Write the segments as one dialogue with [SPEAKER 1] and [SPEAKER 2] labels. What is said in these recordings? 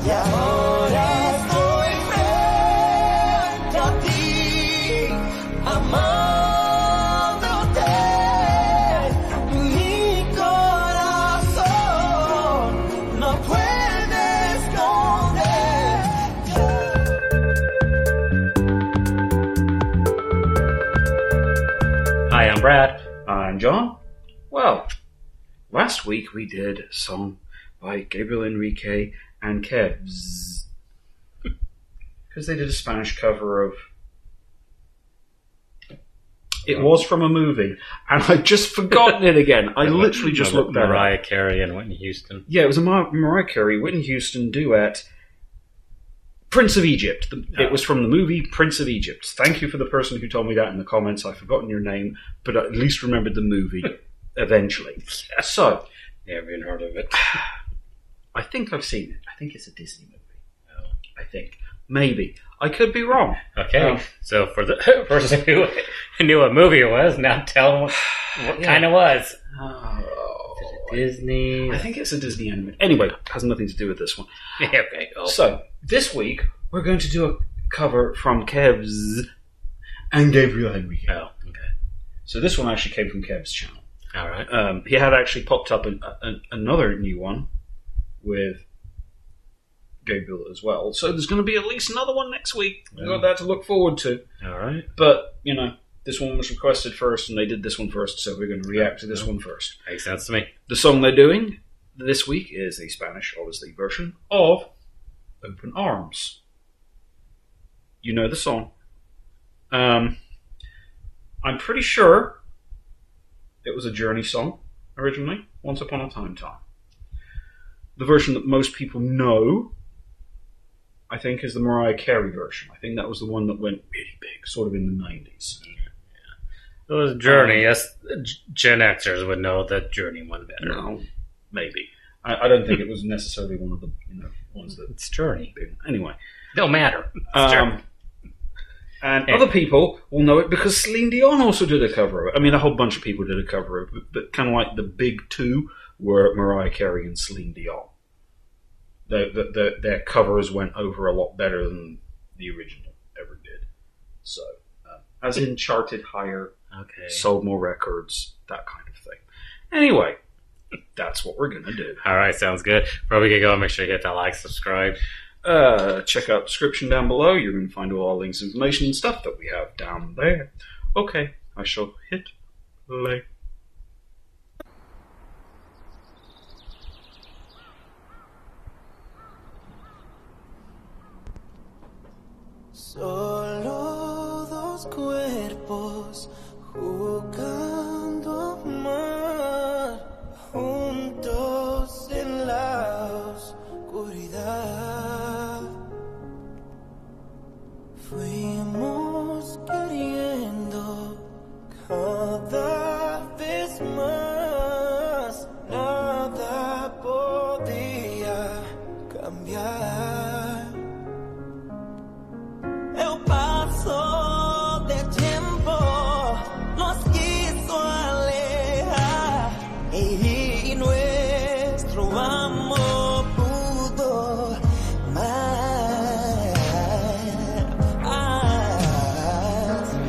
[SPEAKER 1] Y ahora estoy frente a ti, amándote. Mi corazón no puede esconder.
[SPEAKER 2] Hi, I'm Brad.
[SPEAKER 3] I'm John. Well, last week we did a song by Gabriel Henrique and Kevz. Because they did a Spanish cover of... It was from a movie, and I've just forgotten it again. I literally just looked at it.
[SPEAKER 2] Mariah Carey and Whitney Houston.
[SPEAKER 3] Yeah, it was a Mariah Carey, Whitney Houston duet. Prince of Egypt. It was from the movie Prince of Egypt. Thank you for the person who told me that in the comments. I've forgotten your name, but I at least remembered the movie eventually. So,
[SPEAKER 2] Never even heard of it.
[SPEAKER 3] I think I've seen it. I think it's a Disney movie. I think. Maybe. I could be wrong.
[SPEAKER 2] Okay, so for the person who knew what movie it was, now tell them what kind it was. Disney?
[SPEAKER 3] I think it's a Disney anime. Anyway, has nothing to do with this one.
[SPEAKER 2] Okay, cool.
[SPEAKER 3] So, this week, we're going to do a cover from Kevz and Gabriel Henrique.
[SPEAKER 2] Oh, okay.
[SPEAKER 3] So this one actually came from Kev's channel.
[SPEAKER 2] All right.
[SPEAKER 3] He had actually popped up another new one with Gabriel as well. So there's going to be at least another one next week. We've got that to look forward to.
[SPEAKER 2] All right.
[SPEAKER 3] But, you know, this one was requested first and they did this one first, so we're going to react to this one first.
[SPEAKER 2] Makes sense to me.
[SPEAKER 3] The song they're doing this week is a Spanish, obviously, version of Open Arms. You know the song. I'm pretty sure it was a Journey song originally, Once Upon a Time. The version that most people know, I think, is the Mariah Carey version. I think that was the one that went really big, sort of in the 90s.
[SPEAKER 2] It was Journey. Yes, Gen Xers would know that Journey one better.
[SPEAKER 3] No, maybe. I don't think it was necessarily one of the ones that...
[SPEAKER 2] It's Journey.
[SPEAKER 3] Big. Anyway.
[SPEAKER 2] Don't matter. It's Journey.
[SPEAKER 3] And other people will know it because Celine Dion also did a cover of it. I mean, a whole bunch of people did a cover of it, but kind of like the big two were Mariah Carey and Celine Dion. Their covers went over a lot better than the original ever did. So, as in charted higher, sold more records, that kind of thing. Anyway, that's what we're going to do.
[SPEAKER 2] All right, sounds good. Before we get going, make sure you hit that like, subscribe.
[SPEAKER 3] Check out the description down below. You're going to find all our links, information, and stuff that we have down there. Okay, I shall hit play.
[SPEAKER 1] Solo dos cuerpos jugando a amar, juntos en la oscuridad. Fuimos queriendo cada vez más, nada podía cambiar. El paso del tiempo nos quiso alejar y nuestro amor pudo más.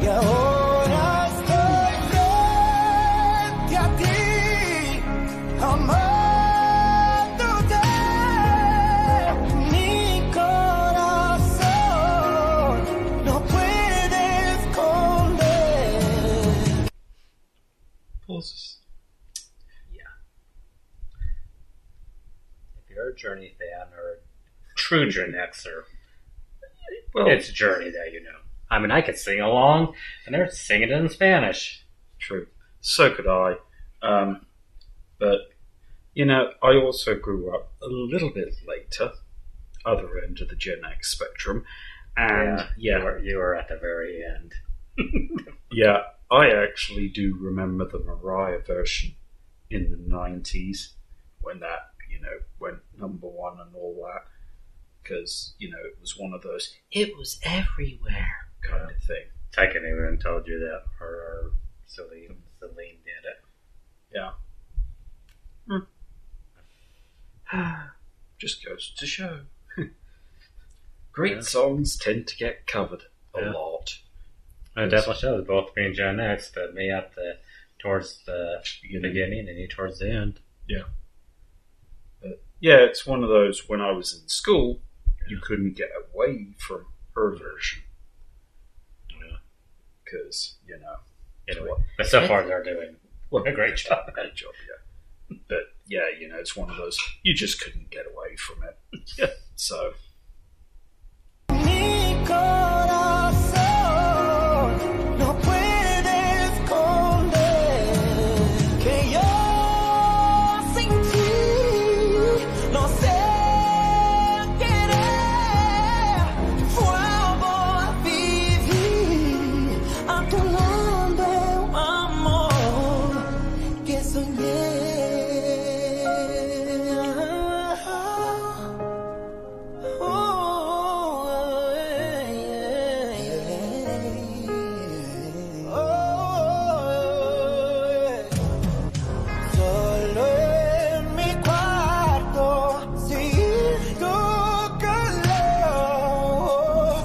[SPEAKER 1] Y ahora estoy frente a ti, amándote. Mi corazón no puede esconder.
[SPEAKER 3] Pulses.
[SPEAKER 2] If you're a Journey fan or a true Gen Xer, well, it's Journey that you know. I mean, I could sing along, and they're singing it in Spanish.
[SPEAKER 3] True. So could I. But, you know, I also grew up a little bit later, other end of the Gen X spectrum. And,
[SPEAKER 2] You were at the very end.
[SPEAKER 3] yeah, I actually do remember the Mariah version in the 90s when that, went number one and all that. Because, it was one of those, it was everywhere kind of thing.
[SPEAKER 2] I couldn't even told you that, or Celine did it.
[SPEAKER 3] Yeah. Just goes to show. Great songs tend to get covered a
[SPEAKER 2] Yeah.
[SPEAKER 3] lot.
[SPEAKER 2] It definitely shows both being Gen X, but me at towards the beginning and you towards the end.
[SPEAKER 3] Yeah. But yeah, it's one of those, when I was in school, you couldn't get away from her version.
[SPEAKER 2] Yeah.
[SPEAKER 3] Because,
[SPEAKER 2] Anyway, but so far they're doing a great job.
[SPEAKER 3] Great job, yeah. But yeah, it's one of those, you just couldn't get away from it. So.
[SPEAKER 1] Mi corazón no puede esconder que yo sin ti no sé querer. Vou vivir a tu lado, o amor que sonhei. Solo en mi cuarto, sin tu calor,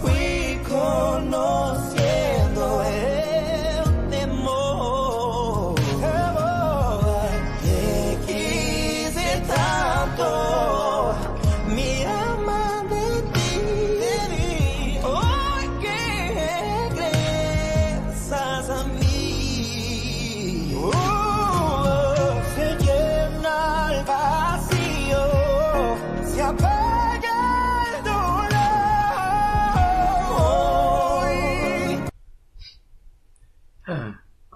[SPEAKER 1] fui conociendo el temor. Te quise tanto, mi alma de ti. Hoy que regresas a mí, se llena el vacío, se apaga el dolor.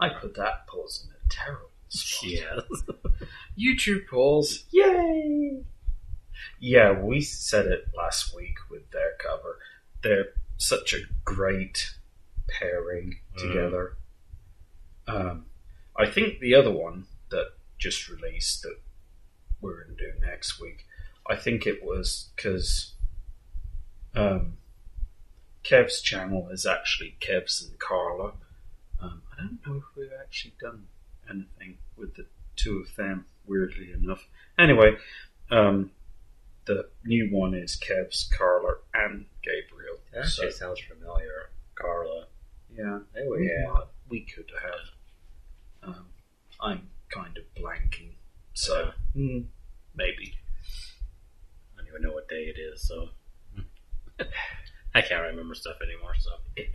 [SPEAKER 3] I put that pause in a terrible spot.
[SPEAKER 2] Yes.
[SPEAKER 3] YouTube pause. Yay! Yeah, we said it last week with their cover. They're such a great pairing together. I think the other one that just released that we're going to do next week, I think it was because Kev's channel is actually Kevz and Carla. I don't know if we've actually done anything with the two of them, weirdly enough. Anyway, the new one is Kevz, Carla, and Gabriel.
[SPEAKER 2] That actually sounds familiar. Carla.
[SPEAKER 3] Yeah,
[SPEAKER 2] Yeah.
[SPEAKER 3] we could have. I'm kind of blanking, so maybe.
[SPEAKER 2] I don't even know what day it is, so I can't remember stuff anymore. So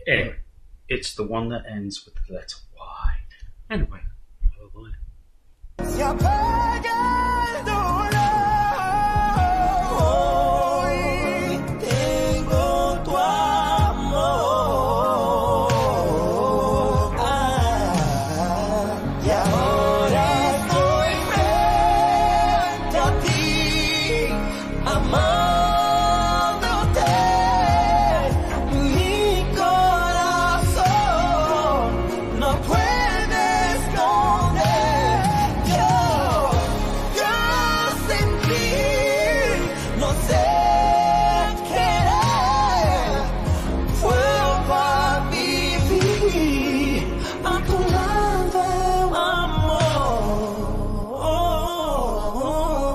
[SPEAKER 2] anyway,
[SPEAKER 3] It's the one that ends with the letter Y. Anyway.
[SPEAKER 2] oh boy.
[SPEAKER 1] Se apaga el dolor. Hoy tengo tu amor. Y ahora estoy frente a ti, amándote. Mi corazón no puede esconder. Yo sin ti no sé querer. Vuelvo a vivir a tu lado,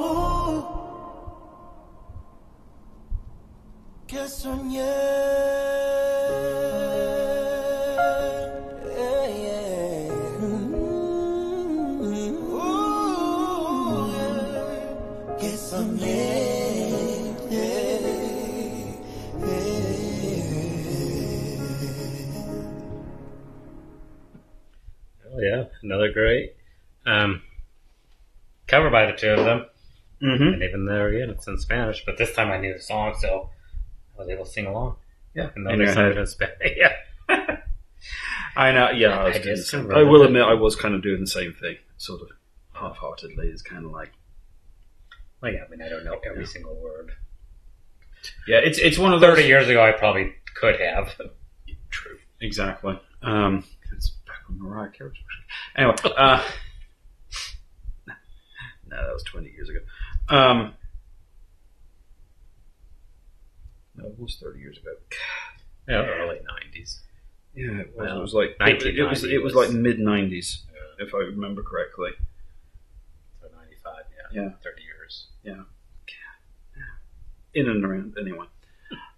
[SPEAKER 1] amor, que soñé. Que soñé.
[SPEAKER 2] Oh yeah, another great cover by the two of them.
[SPEAKER 3] Mm-hmm.
[SPEAKER 2] And even there again, it's in Spanish. But this time I knew the song, so I was able to sing along.
[SPEAKER 3] Yeah.
[SPEAKER 2] And then they sung it in Spanish. Yeah.
[SPEAKER 3] I know, yeah, I was
[SPEAKER 2] I
[SPEAKER 3] doing the
[SPEAKER 2] just
[SPEAKER 3] same.
[SPEAKER 2] remember
[SPEAKER 3] I will
[SPEAKER 2] that.
[SPEAKER 3] admit I was kind of doing the same thing, sort of half-heartedly. It's kind of like,
[SPEAKER 2] Well, yeah, I mean, I don't know every single word.
[SPEAKER 3] yeah, it's one of those.
[SPEAKER 2] 30 years ago, I probably could have.
[SPEAKER 3] True, exactly. It's back on Mariah Carey's version. Anyway, no, that was 20 years ago. No, it was 30 years ago.
[SPEAKER 2] Yeah, early 90s.
[SPEAKER 3] Yeah, it was.
[SPEAKER 2] Well,
[SPEAKER 3] It was like it was like mid 90s, if I remember correctly.
[SPEAKER 2] So 95, yeah.
[SPEAKER 3] Yeah.
[SPEAKER 2] 30 years.
[SPEAKER 3] Yeah. in and around anyway.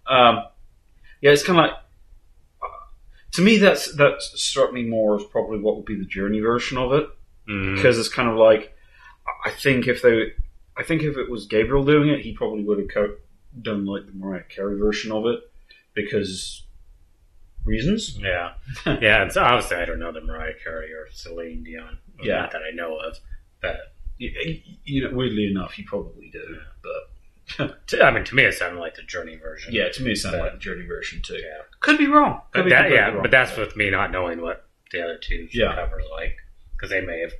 [SPEAKER 3] Yeah, it's kind of like to me that struck me more as probably what would be the Journey version of it, because it's kind of like I think if it was Gabriel doing it, he probably would have done like the Mariah Carey version of it because reasons.
[SPEAKER 2] Yeah, yeah. And so obviously, I don't know the Mariah Carey or Celine Dion.
[SPEAKER 3] Yeah,
[SPEAKER 2] not that I know of, but
[SPEAKER 3] weirdly enough, you probably do. But
[SPEAKER 2] to me, it sounded like the Journey version.
[SPEAKER 3] Yeah, to me, it sounded like the Journey version too.
[SPEAKER 2] Yeah,
[SPEAKER 3] could be wrong.
[SPEAKER 2] But that's with me not knowing what the other two covers like, because they may have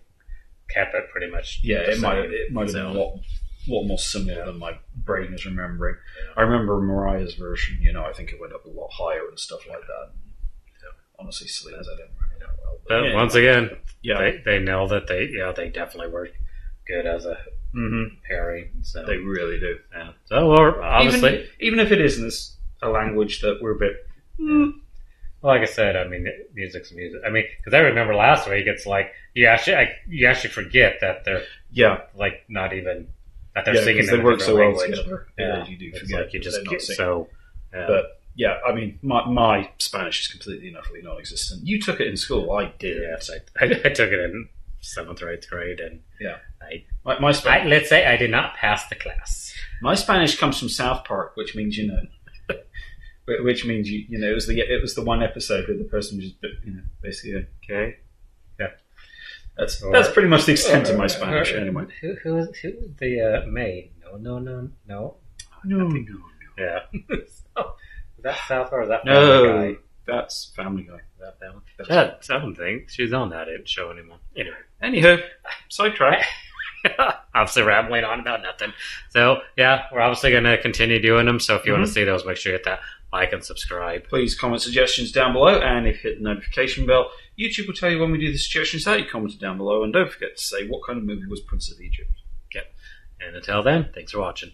[SPEAKER 2] kept it pretty much.
[SPEAKER 3] Yeah, it might have been a lot more similar than my brain is remembering. Yeah. I remember Mariah's version. I think it went up a lot higher and stuff like that. Honestly, Celine's I didn't remember that well.
[SPEAKER 2] But once again, they nailed it. They definitely worked good as a pairing. So
[SPEAKER 3] they really do.
[SPEAKER 2] Yeah. So obviously,
[SPEAKER 3] even if it isn't a language that we're a bit.
[SPEAKER 2] Well, like I said, I mean, music's music. I mean, because I remember last week, it's like you actually forget that they're like not even that they're singing.
[SPEAKER 3] They work so well
[SPEAKER 2] language.
[SPEAKER 3] Together.
[SPEAKER 2] Yeah,
[SPEAKER 3] you do
[SPEAKER 2] it's
[SPEAKER 3] forget.
[SPEAKER 2] like you just
[SPEAKER 3] get
[SPEAKER 2] so. Yeah.
[SPEAKER 3] But yeah, I mean, my Spanish is completely and utterly non-existent. You took it in school, I did.
[SPEAKER 2] Yes, I took it in 7th or 8th grade, and
[SPEAKER 3] my Spanish.
[SPEAKER 2] Let's say I did not pass the class.
[SPEAKER 3] My Spanish comes from South Park, which means which means it was the one episode where the person just basically okay. Yeah, that's pretty much the extent of my Spanish anyway.
[SPEAKER 2] Who was the maid? No. Yeah. Is that South Park or is that Family Guy?
[SPEAKER 3] That's Family Guy.
[SPEAKER 2] Is that Family? I don't think she's on that show anymore.
[SPEAKER 3] Anywho, sidetrack.
[SPEAKER 2] Obviously rambling on about nothing. So yeah, we're obviously going to continue doing them. So if you want to see those, make sure you hit that like and subscribe.
[SPEAKER 3] Please comment suggestions down below, and if you hit the notification bell, YouTube will tell you when we do the suggestions that you commented down below. And don't forget to say what kind of movie was Prince of Egypt.
[SPEAKER 2] Okay. And until then, thanks for watching.